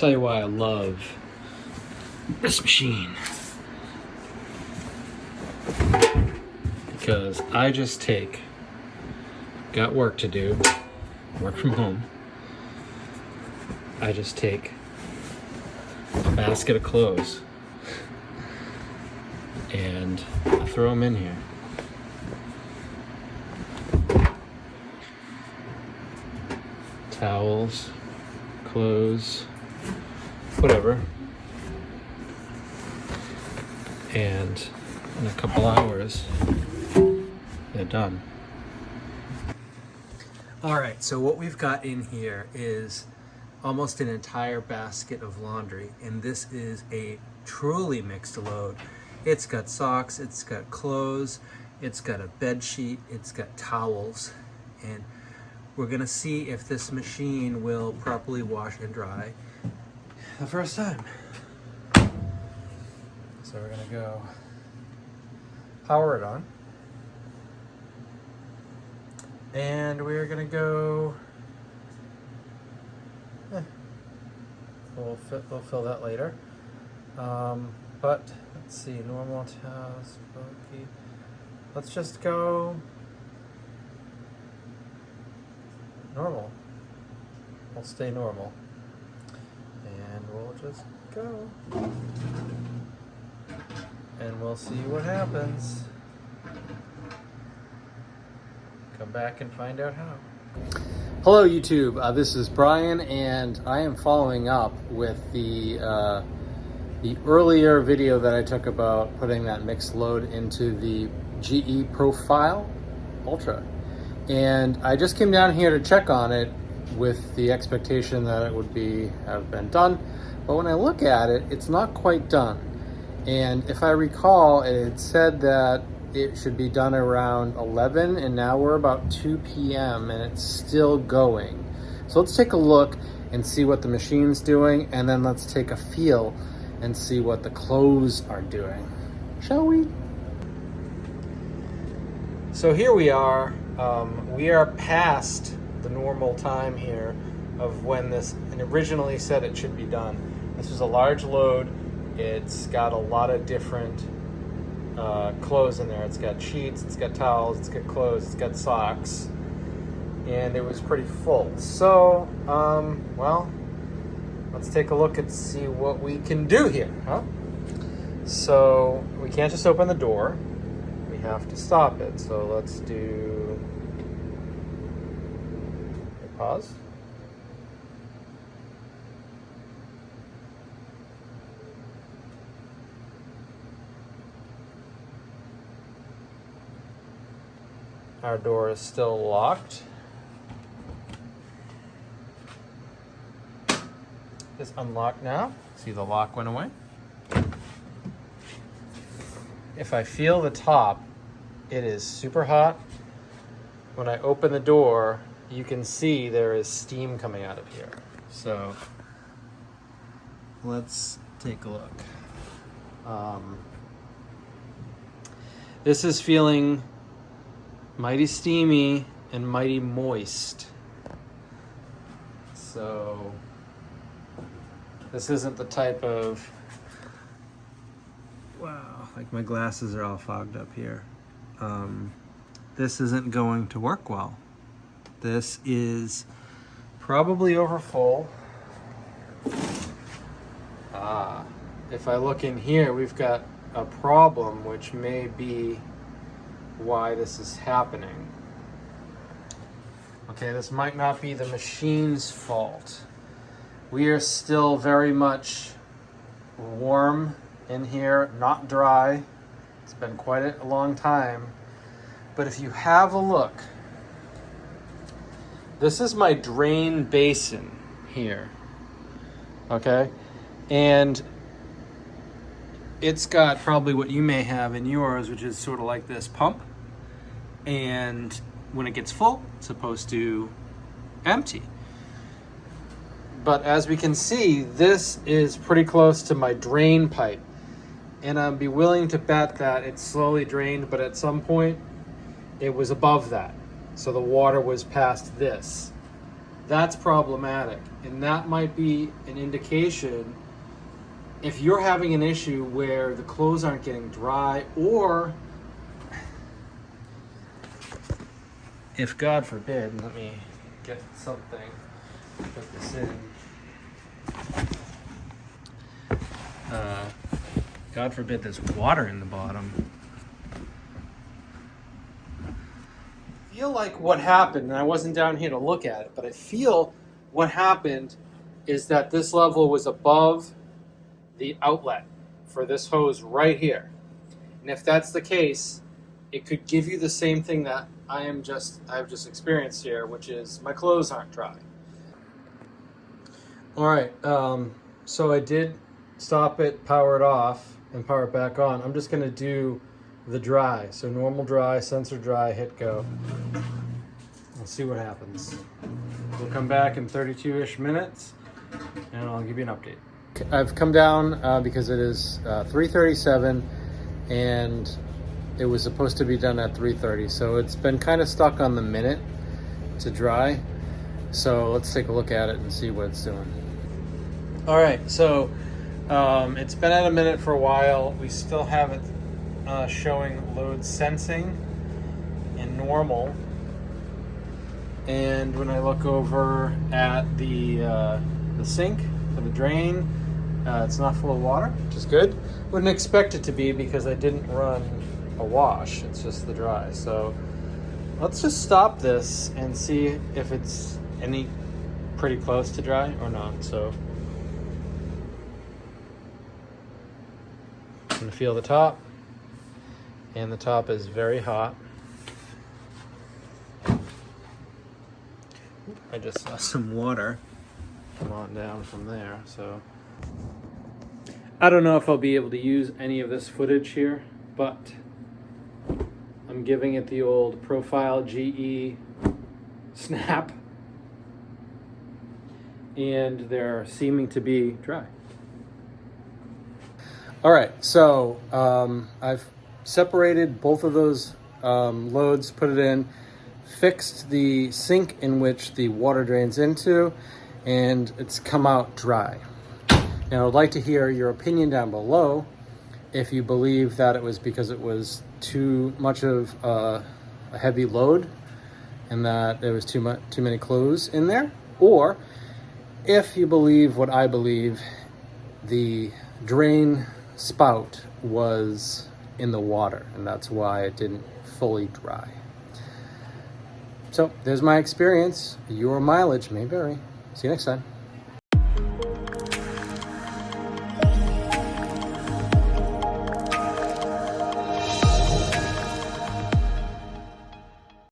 Tell you why I love this machine. Because I just got work to do, work from home. I just take a basket of clothes and I throw them in here. Towels, clothes, whatever. And in a couple hours, they're done. All right, so what we've got in here is almost an entire basket of laundry, and this is a truly mixed load. It's got socks, it's got clothes, it's got a bed sheet, it's got towels, and we're gonna see if this machine will properly wash and dry the first time. So we're gonna go power it on. And we're gonna go, we'll fill that later. But let's see, normal towels, bulky. Let's just go normal. We'll stay normal. And we'll just go. And we'll see what happens. Come back and find out how. Hello YouTube, this is Brian, and I am following up with the earlier video that I took about putting that mixed load into the GE Profile Ultra. And I just came down here to check on it with the expectation that it would have been done. But when I look at it, it's not quite done. And if I recall, it had said that it should be done around 11, and now we're about 2 p.m. and it's still going. So let's take a look and see what the machine's doing, and then let's take a feel and see what the clothes are doing. Shall we? So here we are. We are past the normal time here of when this originally said it should be done. This was a large load. It's got a lot of different clothes in there. It's got sheets, it's got towels, it's got clothes, it's got socks, and it was pretty full. So, well, let's take a look and see what we can do here, huh? So, we can't just open the door. We have to stop it. So let's do a pause. Our door is still locked. It's unlocked now. See, the lock went away. If I feel the top, it is super hot. When I open the door, you can see there is steam coming out of here. So let's take a look. This is feeling mighty steamy and mighty moist. So this isn't the type of, wow, like my glasses are all fogged up here. This isn't going to work well. This is probably over full. If I look in here, we've got a problem, which may be why this is happening. Okay, this might not be the machine's fault. We are still very much warm in here, not dry. It's been quite a long time. But if you have a look, this is my drain basin here. Okay? And it's got probably what you may have in yours, which is sort of like this pump. And when it gets full, it's supposed to empty. But as we can see, this is pretty close to my drain pipe. And I'd be willing to bet that it slowly drained, but at some point, it was above that. So the water was past this. That's problematic. And that might be an indication if you're having an issue where the clothes aren't getting dry, or if, God forbid, let me get something, put this in. God forbid there's water in the bottom. I feel like what happened, and I wasn't down here to look at it, but I feel what happened is that this level was above the outlet for this hose right here. And if that's the case, it could give you the same thing that I've just experienced here, which is my clothes aren't dry. All right, so I did stop it, power it off, and power it back on. I'm just gonna do the dry. So normal dry, sensor dry, hit go. We'll see what happens. We'll come back in 32-ish minutes, and I'll give you an update. I've come down because it is 3:37, and it was supposed to be done at 3:30. So it's been kind of stuck on the minute to dry. So let's take a look at it and see what it's doing. All right, so it's been at a minute for a while. We still have it showing load sensing in normal. And when I look over at the sink for the drain, it's not full of water, which is good. Wouldn't expect it to be because I didn't run a wash. It's just the dry. So let's just stop this and see if it's any pretty close to dry or not. So I'm gonna feel the top, and the top is very hot. I just saw some water come on down from there, so I don't know if I'll be able to use any of this footage here, but I'm giving it the old profile GE snap, and they're seeming to be dry. All right, so I've separated both of those loads, put it in, fixed the sink in which the water drains into, and it's come out dry. Now, I'd like to hear your opinion down below if you believe that it was because it was too much of a heavy load and that there was too many clothes in there, or if you believe what I believe, the drain spout was in the water and that's why it didn't fully dry. So there's my experience. Your mileage may vary. See you next time.